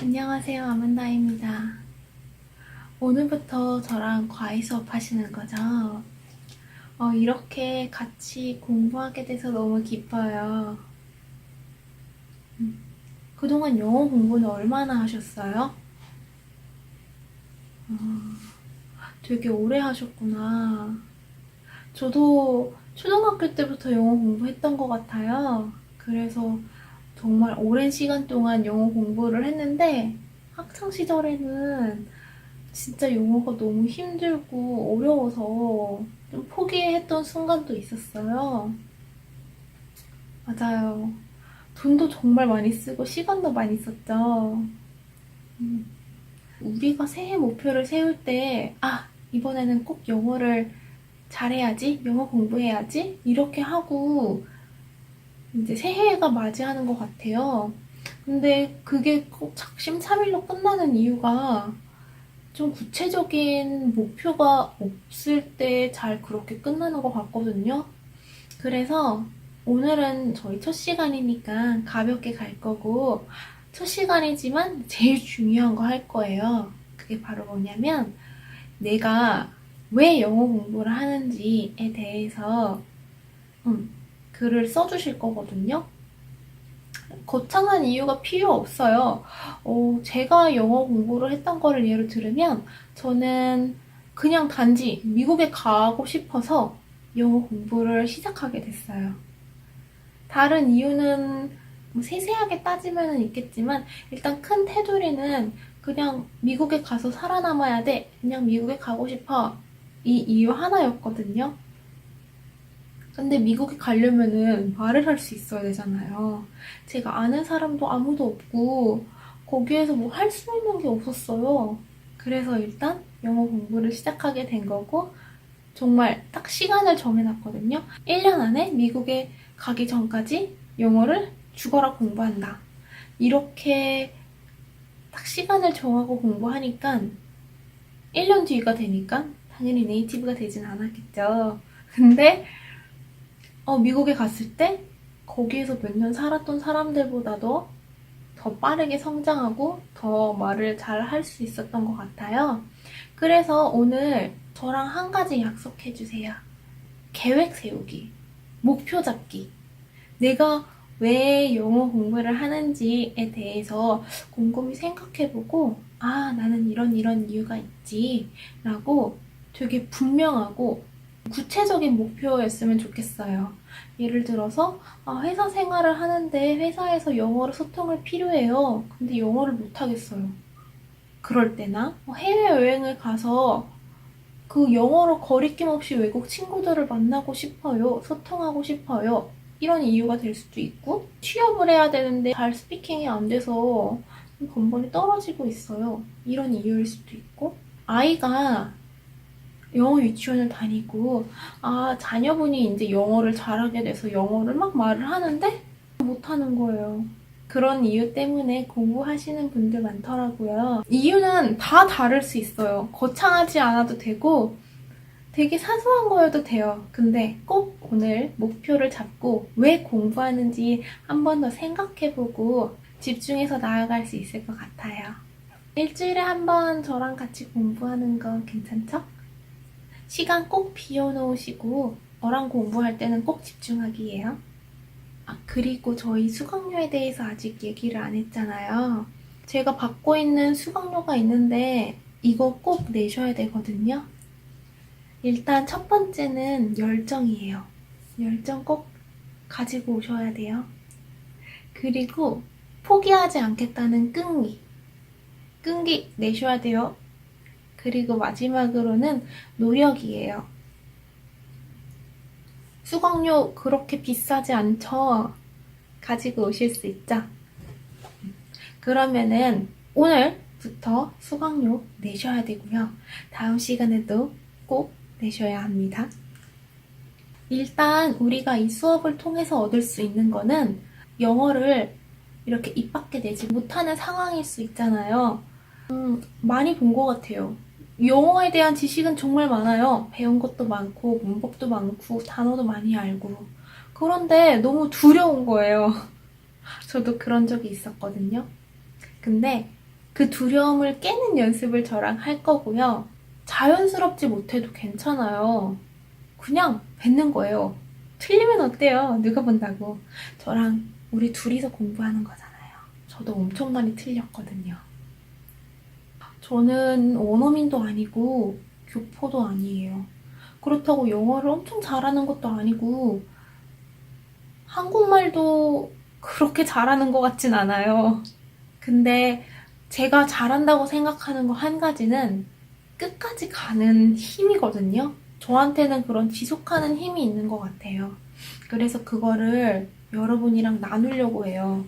안녕하세요, 아만다입니다. 오늘부터 저랑 과외 수업 하시는 거죠? 이렇게 같이 공부하게 돼서 너무 기뻐요. 그동안 영어 공부는 얼마나 하셨어요? 되게 오래 하셨구나. 저도 초등학교 때부터 영어 공부했던 것 같아요. 그래서 정말 오랜 시간 동안 영어 공부를 했는데 학창 시절에는 진짜 영어가 너무 힘들고 어려워서 좀 포기했던 순간도 있었어요. 맞아요. 돈도 정말 많이 쓰고 시간도 많이 썼죠. 우리가 새해 목표를 세울 때, 이번에는 꼭 영어를 잘해야지, 영어 공부해야지, 이렇게 하고 이제 새해가 맞이하는 것 같아요. 근데 그게 꼭 작심삼일로 끝나는 이유가 좀 구체적인 목표가 없을 때 잘 그렇게 끝나는 것 같거든요. 그래서 오늘은 저희 첫 시간이니까 가볍게 갈 거고, 첫 시간이지만 제일 중요한 거 할 거예요. 그게 바로 뭐냐면, 내가 왜 영어 공부를 하는지에 대해서 글을 써주실 거거든요. 거창한 이유가 필요 없어요. 제가 영어 공부를 했던 거를 예로 들으면 저는 그냥 단지 미국에 가고 싶어서 영어 공부를 시작하게 됐어요. 다른 이유는 뭐 세세하게 따지면 있겠지만 일단 큰 테두리는 그냥 미국에 가서 살아남아야 돼. 그냥 미국에 가고 싶어. 이 이유 하나였거든요. 근데 미국에 가려면은 말을 할 수 있어야 되잖아요. 제가 아는 사람도 아무도 없고 거기에서 뭐 할 수 있는 게 없었어요. 그래서 일단 영어 공부를 시작하게 된 거고 정말 딱 시간을 정해놨거든요. 1년 안에 미국에 가기 전까지 영어를 죽어라 공부한다. 이렇게 딱 시간을 정하고 공부하니까 1년 뒤가 되니까 당연히 네이티브가 되진 않았겠죠. 근데 미국에 갔을 때 거기에서 몇 년 살았던 사람들보다도 더 빠르게 성장하고 더 말을 잘 할 수 있었던 것 같아요. 그래서 오늘 저랑 한 가지 약속해 주세요. 계획 세우기, 목표 잡기. 내가 왜 영어 공부를 하는지에 대해서 곰곰이 생각해보고, 나는 이런 이유가 있지. 라고 되게 분명하고 구체적인 목표였으면 좋겠어요. 예를 들어서, 회사 생활을 하는데 회사에서 영어로 소통을 필요해요. 근데 영어를 못하겠어요. 그럴 때나 해외여행을 가서 그 영어로 거리낌 없이 외국 친구들을 만나고 싶어요. 소통하고 싶어요. 이런 이유가 될 수도 있고, 취업을 해야 되는데 잘 스피킹이 안 돼서 번번이 떨어지고 있어요. 이런 이유일 수도 있고, 아이가 영어 유치원을 다니고, 자녀분이 이제 영어를 잘하게 돼서 영어를 막 말을 하는데 못하는 거예요. 그런 이유 때문에 공부하시는 분들 많더라고요. 이유는 다 다를 수 있어요. 거창하지 않아도 되고 되게 사소한 거여도 돼요. 근데 꼭 오늘 목표를 잡고 왜 공부하는지 한 번 더 생각해보고 집중해서 나아갈 수 있을 것 같아요. 일주일에 한 번 저랑 같이 공부하는 거 괜찮죠? 시간 꼭 비워놓으시고 저랑 공부할 때는 꼭 집중하기예요. 그리고 저희 수강료에 대해서 아직 얘기를 안 했잖아요. 제가 받고 있는 수강료가 있는데 이거 꼭 내셔야 되거든요. 일단 첫 번째는 열정이에요. 열정 꼭 가지고 오셔야 돼요. 그리고 포기하지 않겠다는 끈기. 끈기 내셔야 돼요. 그리고 마지막으로는 노력이에요. 수강료 그렇게 비싸지 않죠? 가지고 오실 수 있죠? 그러면은 오늘부터 수강료 내셔야 되고요. 다음 시간에도 꼭 내셔야 합니다. 일단 우리가 이 수업을 통해서 얻을 수 있는 거는 영어를 이렇게 입 밖에 내지 못하는 상황일 수 있잖아요. 많이 본 것 같아요. 영어에 대한 지식은 정말 많아요. 배운 것도 많고 문법도 많고 단어도 많이 알고. 그런데 너무 두려운 거예요. 저도 그런 적이 있었거든요. 근데 그 두려움을 깨는 연습을 저랑 할 거고요. 자연스럽지 못해도 괜찮아요. 그냥 뱉는 거예요. 틀리면 어때요? 누가 본다고. 저랑 우리 둘이서 공부하는 거잖아요. 저도 엄청 많이 틀렸거든요. 저는 원어민도 아니고 교포도 아니에요. 그렇다고 영어를 엄청 잘하는 것도 아니고 한국말도 그렇게 잘하는 것 같진 않아요. 근데 제가 잘한다고 생각하는 거 한 가지는 끝까지 가는 힘이거든요. 저한테는 그런 지속하는 힘이 있는 것 같아요. 그래서 그거를 여러분이랑 나누려고 해요.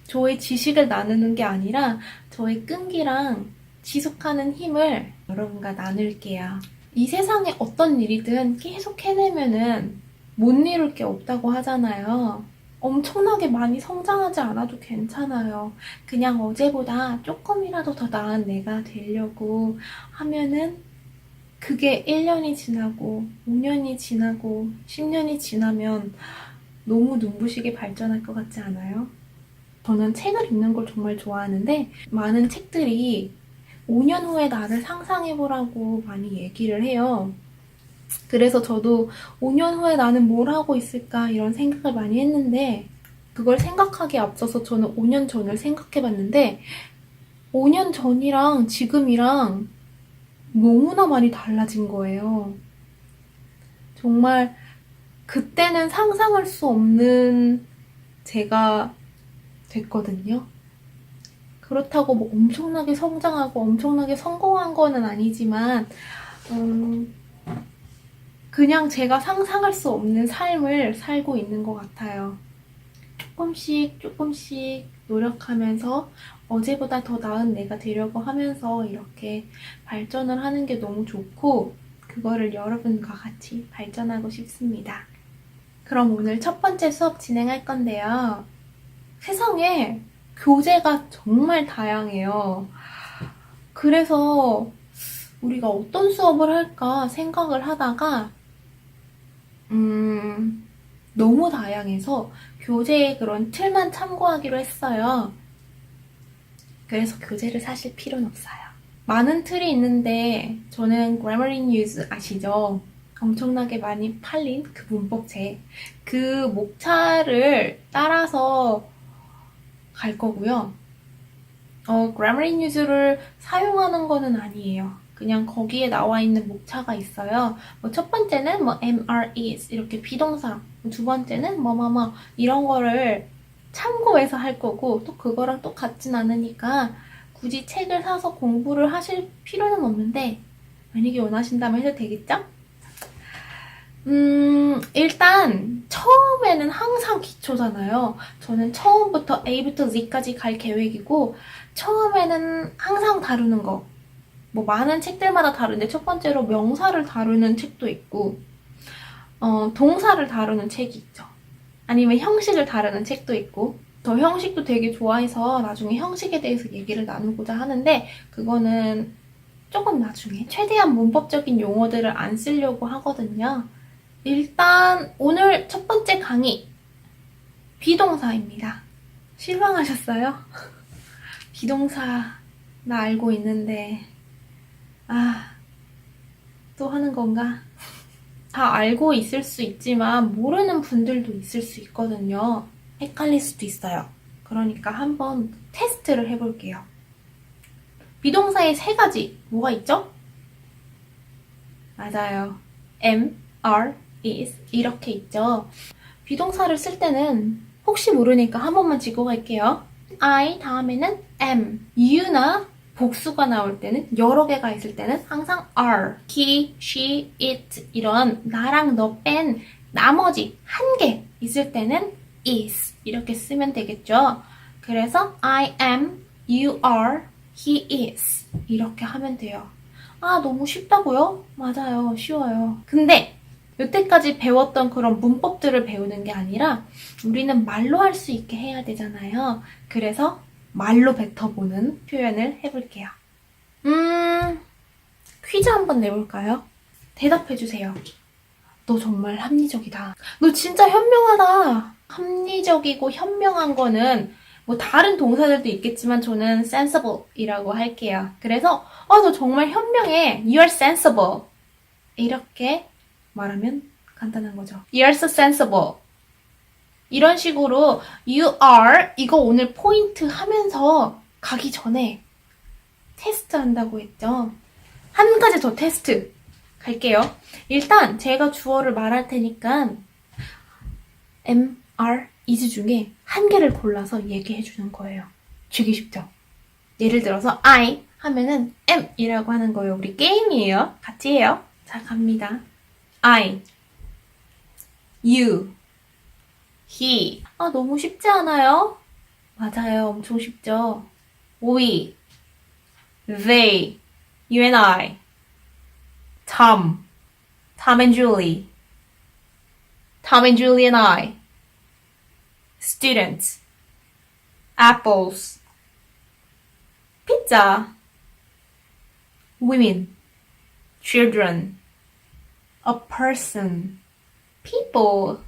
저의 지식을 나누는 게 아니라 저의 끈기랑 지속하는 힘을 여러분과 나눌게요. 이 세상에 어떤 일이든 계속 해내면은 못 이룰 게 없다고 하잖아요. 엄청나게 많이 성장하지 않아도 괜찮아요. 그냥 어제보다 조금이라도 더 나은 내가 되려고 하면은 그게 1년이 지나고 5년이 지나고 10년이 지나면 너무 눈부시게 발전할 것 같지 않아요? 저는 책을 읽는 걸 정말 좋아하는데 많은 책들이 5년 후에 나를 상상해보라고 많이 얘기를 해요. 그래서 저도 5년 후에 나는 뭘 하고 있을까 이런 생각을 많이 했는데 그걸 생각하기에 앞서서 저는 5년 전을 생각해봤는데 5년 전이랑 지금이랑 너무나 많이 달라진 거예요. 정말 그때는 상상할 수 없는 제가 됐거든요. 그렇다고 뭐 엄청나게 성장하고 엄청나게 성공한 거는 아니지만 그냥 제가 상상할 수 없는 삶을 살고 있는 것 같아요. 조금씩 조금씩 노력하면서 어제보다 더 나은 내가 되려고 하면서 이렇게 발전을 하는 게 너무 좋고 그거를 여러분과 같이 발전하고 싶습니다. 그럼 오늘 첫 번째 수업 진행할 건데요. 세상에 교재가 정말 다양해요. 그래서 우리가 어떤 수업을 할까 생각을 하다가 너무 다양해서 교재의 그런 틀만 참고하기로 했어요. 그래서 교재를 사실 필요는 없어요. 많은 틀이 있는데 저는 Grammarly News 아시죠? 엄청나게 많이 팔린 그 문법책. 그 목차를 따라서 갈 거고요. Grammarly News를 사용하는 거는 아니에요. 그냥 거기에 나와 있는 목차가 있어요. 첫 번째는 am, are, is 이렇게 비동사, 두 번째는 뭐뭐뭐 이런 거를 참고해서 할 거고 또 그거랑 똑같진 않으니까 굳이 책을 사서 공부를 하실 필요는 없는데 만약에 원하신다면 해도 되겠죠? 일단 처음에는 항상 기초잖아요. 저는 처음부터 A부터 Z까지 갈 계획이고 처음에는 항상 다루는 거 뭐 많은 책들마다 다른데 첫 번째로 명사를 다루는 책도 있고 동사를 다루는 책이 있죠. 아니면 형식을 다루는 책도 있고 저 형식도 되게 좋아해서 나중에 형식에 대해서 얘기를 나누고자 하는데 그거는 조금 나중에 최대한 문법적인 용어들을 안 쓰려고 하거든요. 일단 오늘 첫 번째 강의 비동사입니다. 실망하셨어요? 비동사 나 알고 있는데 또 하는 건가? 다 알고 있을 수 있지만 모르는 분들도 있을 수 있거든요. 헷갈릴 수도 있어요. 그러니까 한번 테스트를 해볼게요. 비동사의 세 가지 뭐가 있죠? 맞아요. am, are, is 이렇게 있죠. 비동사를 쓸 때는 혹시 모르니까 한 번만 짚고 갈게요. I 다음에는 am, you나 복수가 나올 때는 여러 개가 있을 때는 항상 are, he, she, it 이런 나랑 너 뺀 나머지 한 개 있을 때는 is 이렇게 쓰면 되겠죠. 그래서 I am, you are, he is 이렇게 하면 돼요. 너무 쉽다고요? 맞아요. 쉬워요. 근데 여태까지 배웠던 그런 문법들을 배우는 게 아니라 우리는 말로 할 수 있게 해야 되잖아요. 그래서 말로 뱉어보는 표현을 해볼게요. 퀴즈 한번 내볼까요? 대답해주세요. 너 정말 합리적이다. 너 진짜 현명하다. 합리적이고 현명한 거는 뭐 다른 동사들도 있겠지만 저는 sensible이라고 할게요. 그래서 너 정말 현명해. You're sensible. 이렇게 말하면 간단한 거죠. You're so sensible. 이런 식으로 you are 이거 오늘 포인트 하면서 가기 전에 테스트 한다고 했죠. 한 가지 더 테스트 갈게요. 일단 제가 주어를 말할 테니까 am, are, is 중에 한 개를 골라서 얘기해 주는 거예요. 주기 쉽죠? 예를 들어서 I 하면은 am 이라고 하는 거예요. 우리 게임이에요. 같이 해요. 자, 갑니다. I, you, he. 너무 쉽지 않아요? 맞아요. 엄청 쉽죠? We, they, you and I. Tom and Julie. Tom and Julie and I. Students. Apples. Pizza. Women. Children. A person. People.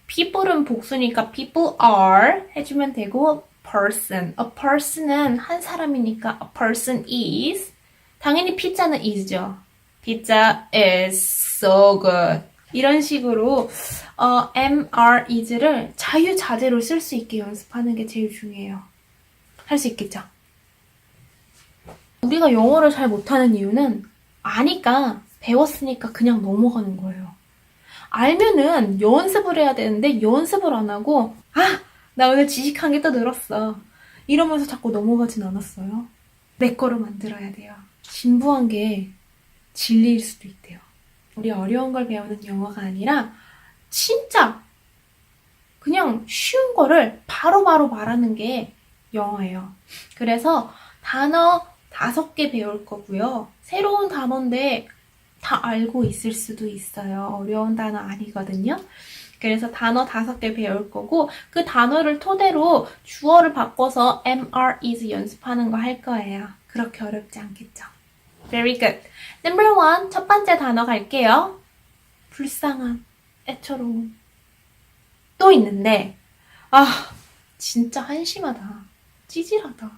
people은 복수니까 people are 해주면 되고 person. A person은 한 사람이니까 a person is. 당연히 피자는 is죠. Pizza is so good. 이런 식으로 am, are, is를 자유자재로 쓸 수 있게 연습하는 게 제일 중요해요. 할 수 있겠죠? 우리가 영어를 잘 못하는 이유는 아니까, 배웠으니까 그냥 넘어가는 거예요. 알면은 연습을 해야 되는데 연습을 안 하고 나 오늘 지식한 게 또 늘었어. 이러면서 자꾸 넘어가진 않았어요. 내 거로 만들어야 돼요. 진부한 게 진리일 수도 있대요. 우리 어려운 걸 배우는 영어가 아니라 진짜 그냥 쉬운 거를 바로바로 말하는 게 영어예요. 그래서 단어 5개 배울 거고요. 새로운 단어인데 다 알고 있을 수도 있어요. 어려운 단어 아니거든요. 그래서 단어 5개 배울 거고 그 단어를 토대로 주어를 바꿔서 am, are, is 연습하는 거 할 거예요. 그렇게 어렵지 않겠죠? Very good. Number 1, 첫 번째 단어 갈게요. 불쌍한, 애처로운. 또 있는데 진짜 한심하다. 찌질하다.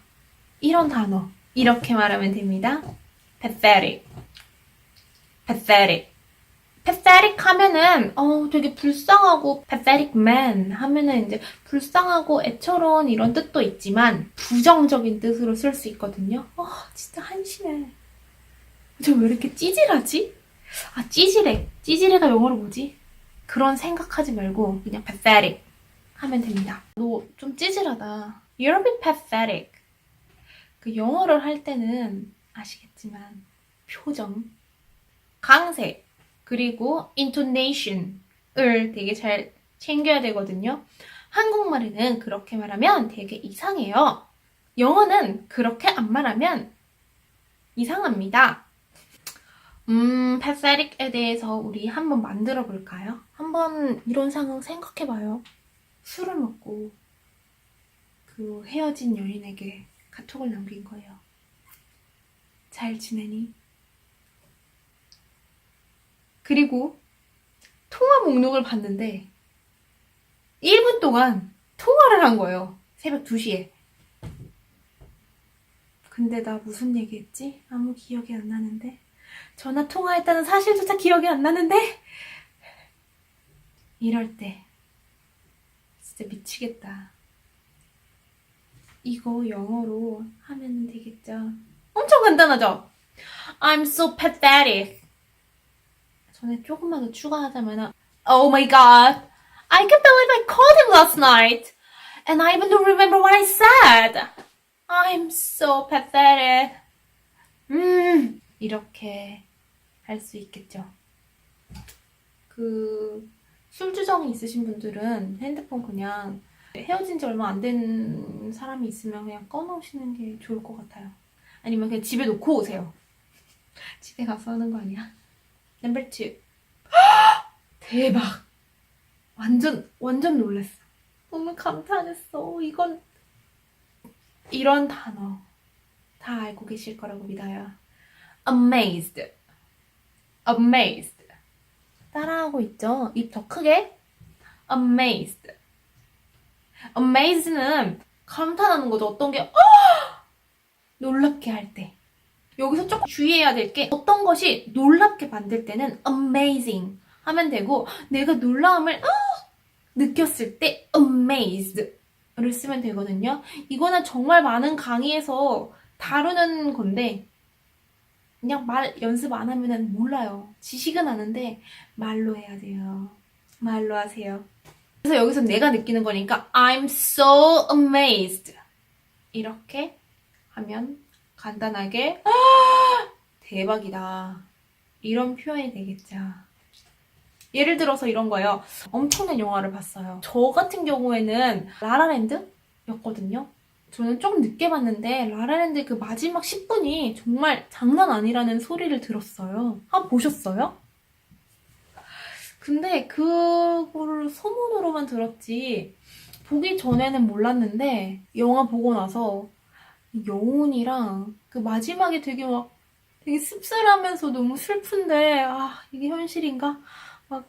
이런 단어. 이렇게 말하면 됩니다. pathetic. pathetic. pathetic 하면은 되게 불쌍하고 pathetic man 하면은 이제 불쌍하고 애처로운 이런 뜻도 있지만 부정적인 뜻으로 쓸 수 있거든요. 진짜 한심해. 저 왜 이렇게 찌질하지? 찌질해. 찌질해가 영어로 뭐지? 그런 생각하지 말고 그냥 pathetic 하면 됩니다. 너 좀 찌질하다. You're a bit pathetic. 그 영어를 할 때는 아시겠지만 표정, 강세, 그리고 intonation을 되게 잘 챙겨야 되거든요. 한국말에는 그렇게 말하면 되게 이상해요. 영어는 그렇게 안 말하면 이상합니다. pathetic에 대해서 우리 한번 만들어 볼까요? 한번 이런 상황 생각해봐요. 술을 먹고 그 헤어진 연인에게 카톡을 남긴 거예요. 잘 지내니? 그리고 통화 목록을 봤는데 1분 동안 통화를 한 거예요. 새벽 2시에. 근데 나 무슨 얘기했지? 아무 기억이 안 나는데. 전화 통화했다는 사실조차 기억이 안 나는데. 이럴 때 진짜 미치겠다. 이거 영어로 하면 되겠죠? 엄청 간단하죠? I'm so pathetic. 전에 조금만 더 추가하자면 Oh my god, I can't believe I called him last night and I even don't remember what I said. I'm so pathetic. 이렇게 할 수 있겠죠. 술주정이 있으신 분들은 핸드폰 그냥 헤어진 지 얼마 안 된 사람이 있으면 그냥 꺼놓으시는 게 좋을 것 같아요. 아니면 그냥 집에 놓고 오세요. 집에 가서 하는 거 아니야? Number 2. 대박. 완전 놀랐어. 너무 감탄했어. 이런 단어 다 알고 계실 거라고 믿어요. Amazed. 따라하고 있죠? 입 더 크게. Amazed. Amazed는 감탄하는 거죠. 어떤 게 놀랍게 할 때. 여기서 조금 주의해야 될 게 어떤 것이 놀랍게 만들 때는 amazing 하면 되고 내가 놀라움을 느꼈을 때 amazed를 쓰면 되거든요. 이거는 정말 많은 강의에서 다루는 건데 그냥 말 연습 안 하면은 몰라요. 지식은 아는데 말로 해야 돼요. 말로 하세요. 그래서 여기서 내가 느끼는 거니까 I'm so amazed 이렇게 하면 간단하게 대박이다 이런 표현이 되겠죠. 예를 들어서 이런 거예요. 엄청난 영화를 봤어요. 저 같은 경우에는 라라랜드였거든요. 저는 좀 늦게 봤는데 라라랜드 그 마지막 10분이 정말 장난 아니라는 소리를 들었어요. 한번 보셨어요? 근데 그거를 소문으로만 들었지 보기 전에는 몰랐는데 영화 보고 나서 여운이랑 그 마지막에 되게 씁쓸하면서 너무 슬픈데 이게 현실인가? 막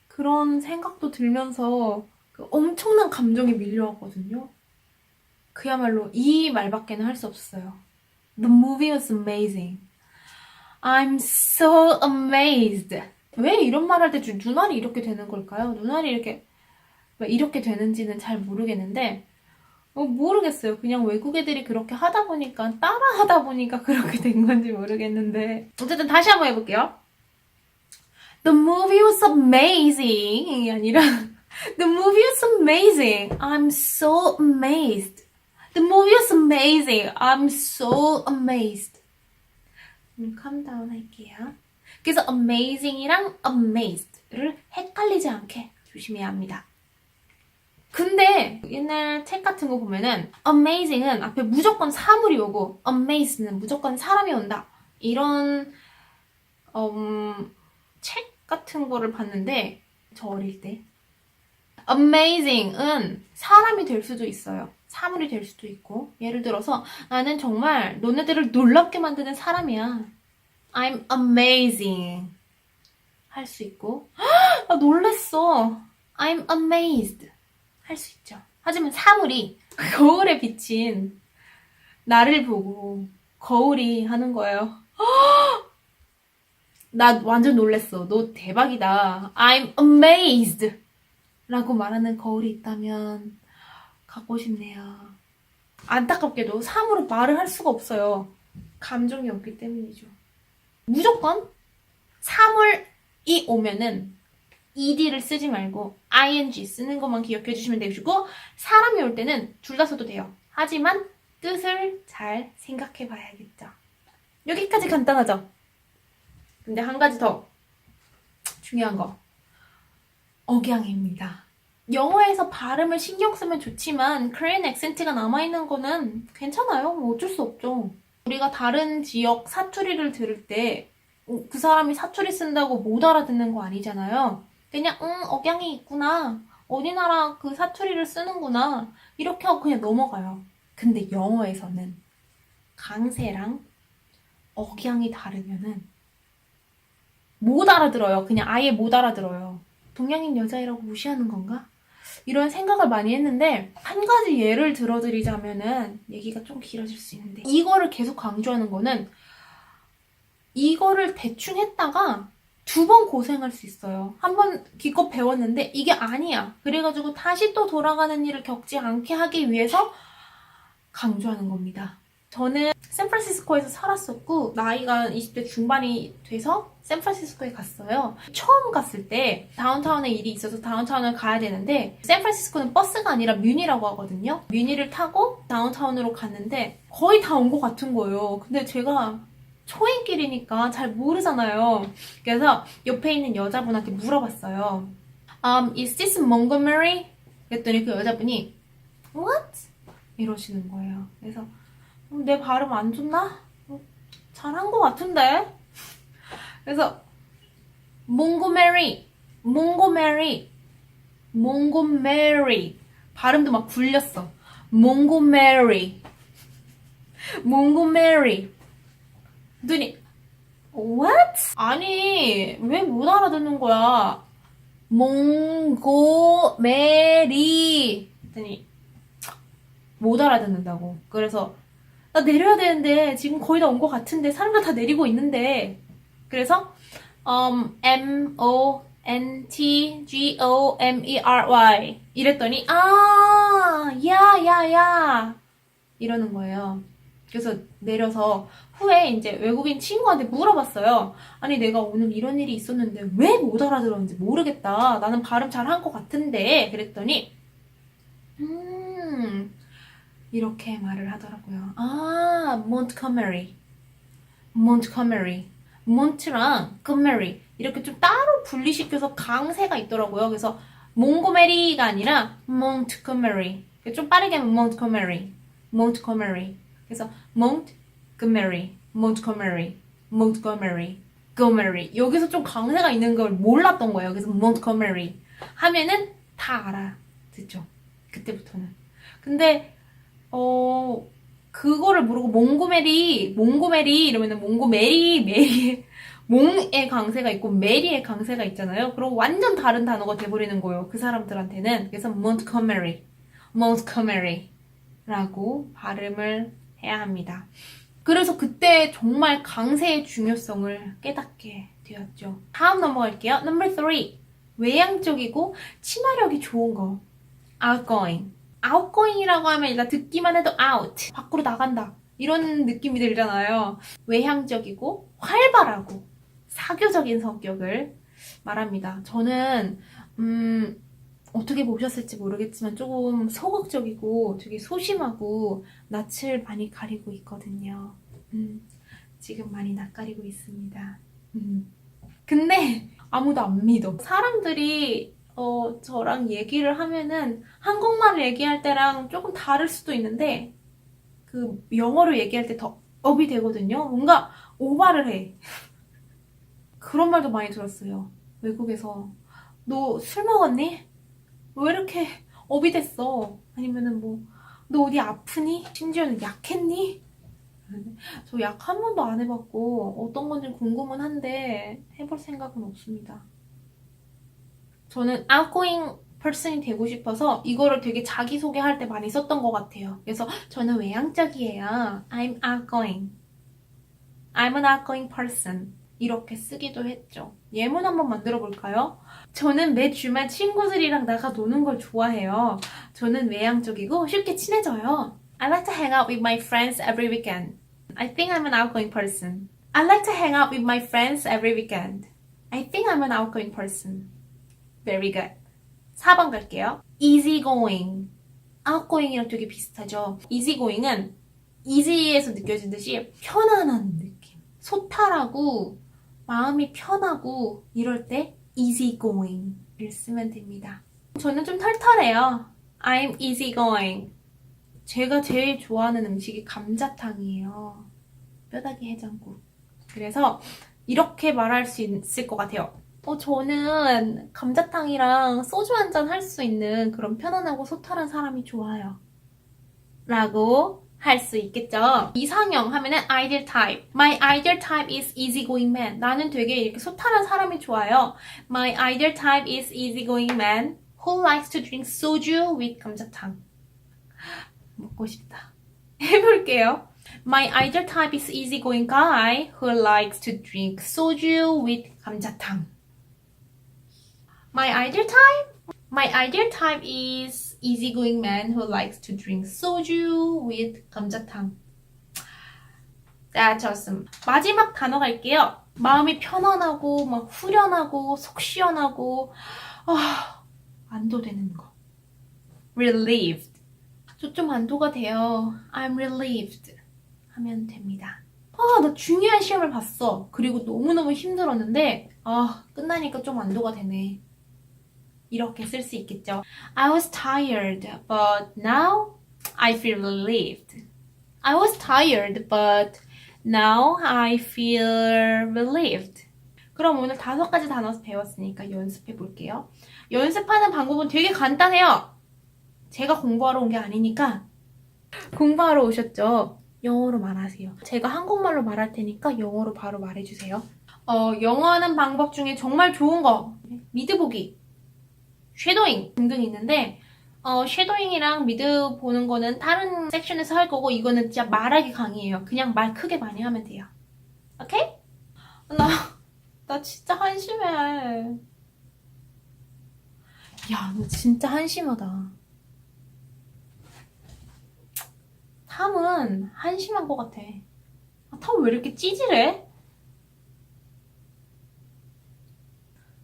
그런 생각도 들면서 그 엄청난 감정이 밀려왔거든요. 그야말로 이 말밖에는 할 수 없어요. The movie was amazing. I'm so amazed. 왜 이런 말 할 때 눈알이 이렇게 되는 걸까요? 눈알이 이렇게 되는지는 잘 모르겠는데 모르겠어요. 그냥 외국 애들이 그렇게 하다 보니까 따라 하다 보니까 그렇게 된 건지 모르겠는데 어쨌든 다시 한번 해볼게요. The movie was amazing 이 아니라 The movie was amazing. I'm so amazed. The movie was amazing. I'm so amazed. calm down 할게요. 그래서 amazing이랑 amazed를 헷갈리지 않게 조심해야 합니다. 근데 옛날 책 같은 거 보면은 amazing은 앞에 무조건 사물이 오고 amazed는 무조건 사람이 온다. 이런 책 같은 거를 봤는데 저 어릴 때 amazing은 사람이 될 수도 있어요. 사물이 될 수도 있고 예를 들어서 나는 정말 너네들을 놀랍게 만드는 사람이야. I'm amazing 할 수 있고 나 놀랬어. I'm amazed 할 수 있죠. 하지만 사물이 거울에 비친 나를 보고 거울이 하는 거예요. 나 완전 놀랬어. 너 대박이다. I'm amazed 라고 말하는 거울이 있다면 갖고 싶네요. 안타깝게도 사물은 말을 할 수가 없어요. 감정이 없기 때문이죠. 무조건 사물이 오면은 ed를 쓰지 말고 ing 쓰는 것만 기억해 주시면 되시고 사람이 올 때는 둘 다 써도 돼요. 하지만 뜻을 잘 생각해 봐야겠죠. 여기까지 간단하죠? 근데 한 가지 더 중요한 거 억양입니다. 영어에서 발음을 신경 쓰면 좋지만 Korean 액센트가 남아있는 거는 괜찮아요. 뭐 어쩔 수 없죠. 우리가 다른 지역 사투리를 들을 때 그 사람이 사투리 쓴다고 못 알아듣는 거 아니잖아요. 그냥 억양이 있구나. 어디 나라 그 사투리를 쓰는구나. 이렇게 하고 그냥 넘어가요. 근데 영어에서는 강세랑 억양이 다르면은 못 알아들어요. 그냥 아예 못 알아들어요. 동양인 여자애라고 무시하는 건가? 이런 생각을 많이 했는데 한 가지 예를 들어드리자면은 얘기가 좀 길어질 수 있는데 이거를 계속 강조하는 거는 이거를 대충 했다가 2번 고생할 수 있어요. 한 번 기껏 배웠는데 이게 아니야. 그래가지고 다시 또 돌아가는 일을 겪지 않게 하기 위해서 강조하는 겁니다. 저는 샌프란시스코에서 살았었고 나이가 20대 중반이 돼서 샌프란시스코에 갔어요. 처음 갔을 때 다운타운에 일이 있어서 다운타운을 가야 되는데 샌프란시스코는 버스가 아니라 뮤니라고 하거든요. 뮤니를 타고 다운타운으로 갔는데 거의 다 온 것 같은 거예요. 근데 제가 초행길이니까 잘 모르잖아요. 그래서 옆에 있는 여자분한테 물어봤어요. Is this Montgomery? 그랬더니 그 여자분이 What? 이러시는 거예요. 그래서 내 발음 안 좋나? 잘한 것 같은데? 그래서 Montgomery 발음도 막 굴렸어. Montgomery 그랬더니 What? 아니 왜 못 알아듣는 거야? 몽고메리 그랬더니 못 알아듣는다고. 그래서 나 내려야 되는데 지금 거의 다 온 것 같은데 사람들 다 내리고 있는데 그래서 Montgomery 이랬더니 야 이러는 거예요. 그래서 내려서 후에 이제 외국인 친구한테 물어봤어요. 아니 내가 오늘 이런 일이 있었는데 왜 못 알아들었는지 모르겠다. 나는 발음 잘한 것 같은데 그랬더니 이렇게 말을 하더라고요. Montgomery. 몬트랑 금메리 이렇게 좀 따로 분리시켜서 강세가 있더라고요. 그래서 몽고메리가 아니라 몬트고메리. 좀 빠르게 하면 몬트고메리. 그래서 몬트고메리. 여기서 좀 강세가 있는 걸 몰랐던 거예요. 그래서 몬트고메리 하면은 다 알아듣죠. 그때부터는. 근데 그거를 모르고 몽고메리 이러면은 메리의 강세가 있고 메리의 강세가 있잖아요. 그럼 완전 다른 단어가 돼버리는 거예요. 그 사람들한테는. 그래서 Montgomery라고 발음을 해야 합니다. 그래서 그때 정말 강세의 중요성을 깨닫게 되었죠. 다음 넘어갈게요. Number 3. 외향적이고 친화력이 좋은 거. outgoing이라고 하면 일단 듣기만 해도 out, 밖으로 나간다 이런 느낌이 들잖아요. 외향적이고 활발하고 사교적인 성격을 말합니다. 저는 어떻게 보셨을지 모르겠지만 조금 소극적이고 되게 소심하고 낯을 많이 가리고 있거든요. 지금 많이 낯가리고 있습니다. 근데 아무도 안 믿어. 사람들이 저랑 얘기를 하면은 한국말을 얘기할 때랑 조금 다를 수도 있는데 그 영어로 얘기할 때 더 업이 되거든요. 뭔가 오바를 해. 그런 말도 많이 들었어요. 외국에서. 너 술 먹었니? 왜 이렇게 업이 됐어? 아니면은 뭐 너 어디 아프니? 심지어는 약했니? 저 약 한 번도 안 해봤고 어떤 건지 궁금은 한데 해볼 생각은 없습니다. 저는 outgoing person이 되고 싶어서 이거를 되게 자기소개할 때 많이 썼던 것 같아요. 그래서 저는 외향적이에요. I'm outgoing. I'm an outgoing person. 이렇게 쓰기도 했죠. 예문 한번 만들어 볼까요? 저는 매 주말 친구들이랑 나가 노는 걸 좋아해요. 저는 외향적이고 쉽게 친해져요. I like to hang out with my friends every weekend. I think I'm an outgoing person. I like to hang out with my friends every weekend. I think I'm an outgoing person. Very good. 4번 갈게요. easygoing. outgoing이랑 되게 비슷하죠. easygoing은 easy에서 느껴진 듯이 편안한 느낌. 소탈하고 마음이 편하고 이럴 때 easygoing을 쓰면 됩니다. 저는 좀 털털해요. I'm easygoing. 제가 제일 좋아하는 음식이 감자탕이에요. 뼈다귀 해장국. 그래서 이렇게 말할 수 있을 것 같아요. 저는 감자탕이랑 소주 한잔 할 수 있는 그런 편안하고 소탈한 사람이 좋아요. 라고 할 수 있겠죠. 이상형 하면은 ideal type. My ideal type is easygoing man. 나는 되게 이렇게 소탈한 사람이 좋아요. My ideal type is easygoing man who likes to drink soju with 감자탕. 먹고 싶다. 해볼게요. My ideal type is easygoing guy who likes to drink soju with 감자탕. My ideal type is easygoing man who likes to drink soju with 감자탕. 자, 좋습니다. 마지막 단어 갈게요. 마음이 편안하고 막 후련하고 속 시원하고 안도되는 거. relieved. 저 좀 안도가 돼요. I'm relieved 하면 됩니다. 나 중요한 시험을 봤어. 그리고 너무너무 힘들었는데 끝나니까 좀 안도가 되네. 이렇게 쓸 수 있겠죠. I was tired, but now I feel relieved. I was tired, but now I feel relieved. 그럼 오늘 5가지 단어 배웠으니까 연습해 볼게요. 연습하는 방법은 되게 간단해요. 제가 공부하러 온 게 아니니까 공부하러 오셨죠? 영어로 말하세요. 제가 한국말로 말할 테니까 영어로 바로 말해주세요. 영어 하는 방법 중에 정말 좋은 거 미드보기, 쉐도잉 등등 있는데 쉐도잉이랑 미드 보는 거는 다른 섹션에서 할 거고, 이거는 진짜 말하기 강의예요. 그냥 말 크게 많이 하면 돼요. 오케이? 나 진짜 한심해. 야, 너 진짜 한심하다. 탐은 한심한 것 같아. 탐 왜 이렇게 찌질해?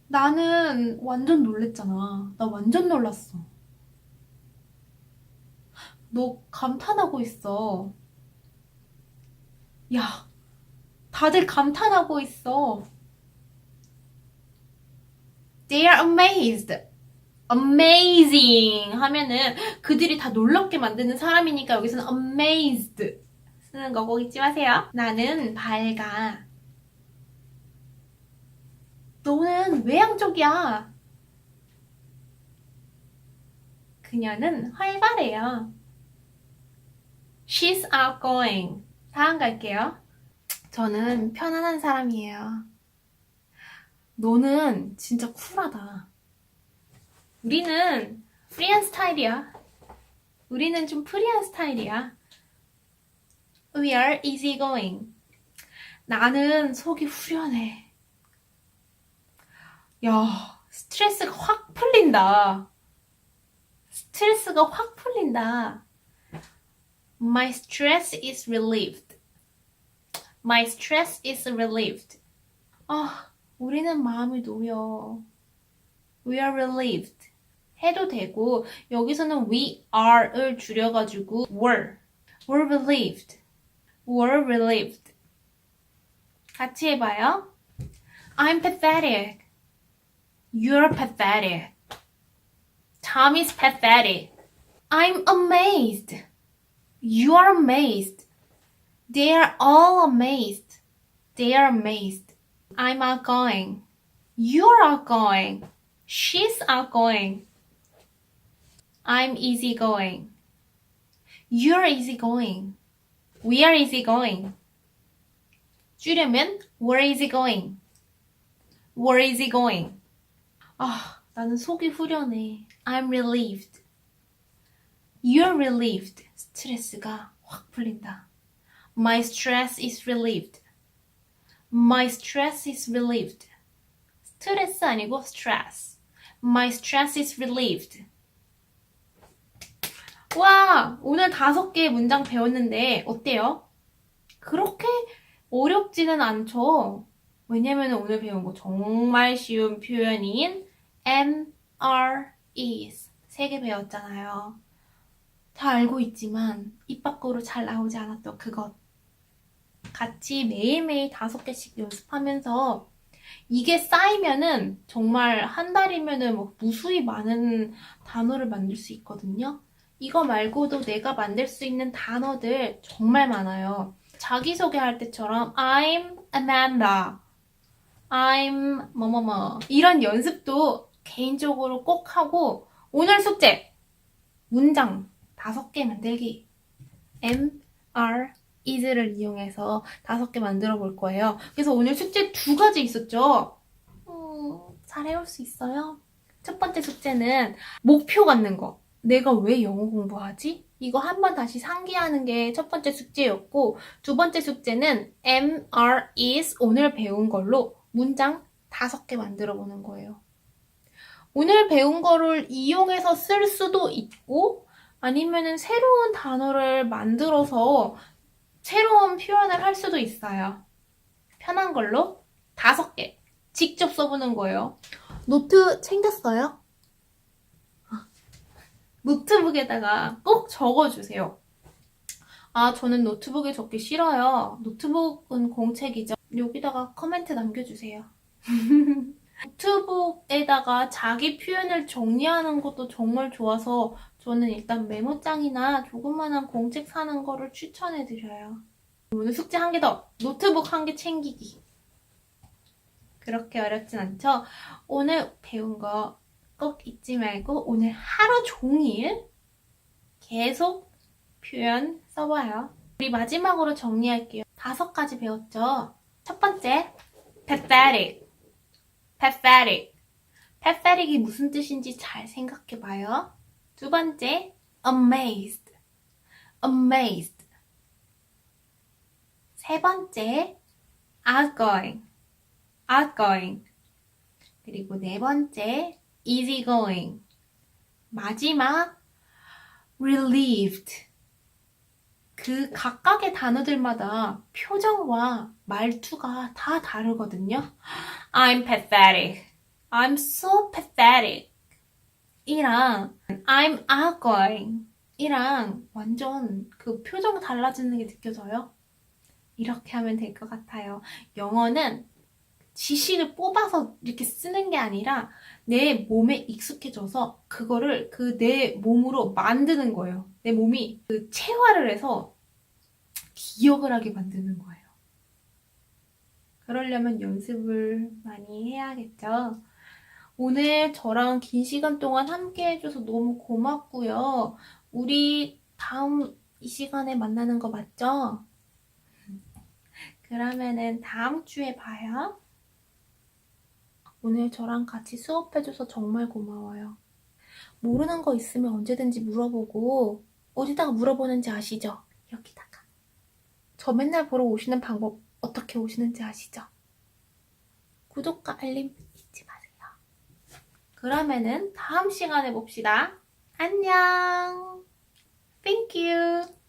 나는 완전 놀랬잖아. 나 완전 놀랐어. 너 감탄하고 있어. 야, 다들 감탄하고 있어. They are amazed. Amazing 하면은 그들이 다 놀랍게 만드는 사람이니까 여기서는 amazed 쓰는 거 꼭 잊지 마세요. 나는 밝아. 너는 외향적이야. 그녀는 활발해요. She's outgoing. 다음 갈게요. 저는 편안한 사람이에요. 너는 진짜 쿨하다. 우리는 프리한 스타일이야. 우리는 좀 프리한 스타일이야. We are easygoing. 나는 속이 후련해. 야, 스트레스가 확 풀린다. 스트레스가 확 풀린다. My stress is relieved. My stress is relieved. 우리는 마음이 놓여. We are relieved. 해도 되고, 여기서는 we are을 줄여가지고 were. Were relieved. Were relieved. 같이 해봐요. I'm pathetic. You're pathetic. Tom is pathetic. I'm amazed. You are amazed. They are all amazed. They are amazed. I'm outgoing. You're outgoing. She's outgoing. I'm easygoing. You're easygoing. We are easygoing. 줄이면 we're easygoing. We're easygoing. 나는 속이 후련해. I'm relieved. You're relieved. 스트레스가 확 풀린다. My stress is relieved. My stress is relieved. 스트레스 아니고 stress. My stress is relieved. 와, 오늘 5개의 문장 배웠는데 어때요? 그렇게 어렵지는 않죠? 왜냐면 오늘 배운 거 정말 쉬운 표현인 am, are, is 3개 배웠잖아요. 다 알고 있지만 입 밖으로 잘 나오지 않았던 그것. 같이 매일매일 5개씩 연습하면서 이게 쌓이면은 정말 한 달이면은 뭐 무수히 많은 단어를 만들 수 있거든요. 이거 말고도 내가 만들 수 있는 단어들 정말 많아요. 자기소개할 때처럼 I'm Amanda. I'm 뭐뭐뭐 이런 연습도 개인적으로 꼭 하고 오늘 숙제 문장 5개 만들기 am, are, is를 이용해서 5개 만들어 볼 거예요. 그래서 오늘 숙제 2가지 있었죠? 잘 해올 수 있어요? 첫 번째 숙제는 목표 갖는 거. 내가 왜 영어 공부하지? 이거 한번 다시 상기하는 게 첫 번째 숙제였고 2번째 숙제는 am, are, is 오늘 배운 걸로 문장 5개 만들어 보는 거예요. 오늘 배운 거를 이용해서 쓸 수도 있고 아니면은 새로운 단어를 만들어서 새로운 표현을 할 수도 있어요. 편한 걸로 5개 직접 써보는 거예요. 노트 챙겼어요? 노트북에다가 꼭 적어주세요. 저는 노트북에 적기 싫어요. 노트북은 공책이죠. 여기다가 코멘트 남겨주세요. 노트북에다가 자기 표현을 정리하는 것도 정말 좋아서 저는 일단 메모장이나 조그만한 공책 사는 거를 추천해드려요. 오늘 숙제 1개 더! 노트북 1개 챙기기. 그렇게 어렵진 않죠? 오늘 배운 거 꼭 잊지 말고 오늘 하루 종일 계속 표현 써봐요. 우리 마지막으로 정리할게요. 5가지 배웠죠? 첫 번째, pathetic. pathetic. pathetic이 무슨 뜻인지 잘 생각해봐요. 두 번째, amazed, amazed. 세 번째, outgoing, outgoing. 그리고 네 번째, easygoing. 마지막, relieved. 그 각각의 단어들마다 표정과 말투가 다 다르거든요. I'm pathetic. I'm so pathetic. 이랑 I'm outgoing. 이랑 완전 그 표정 달라지는 게 느껴져요. 이렇게 하면 될 것 같아요. 영어는 지식을 뽑아서 이렇게 쓰는 게 아니라 내 몸에 익숙해져서 그거를 그 내 몸으로 만드는 거예요. 내 몸이 그 체화를 해서 기억을 하게 만드는 거예요. 그러려면 연습을 많이 해야겠죠. 오늘 저랑 긴 시간 동안 함께 해줘서 너무 고맙고요. 우리 다음 이 시간에 만나는 거 맞죠? 그러면은 다음 주에 봐요. 오늘 저랑 같이 수업해줘서 정말 고마워요. 모르는 거 있으면 언제든지 물어보고 어디다가 물어보는지 아시죠? 여기다가. 저 맨날 보러 오시는 방법 어떻게 오시는지 아시죠? 구독과 알림 잊지 마세요. 그러면은 다음 시간에 봅시다. 안녕. Thank you.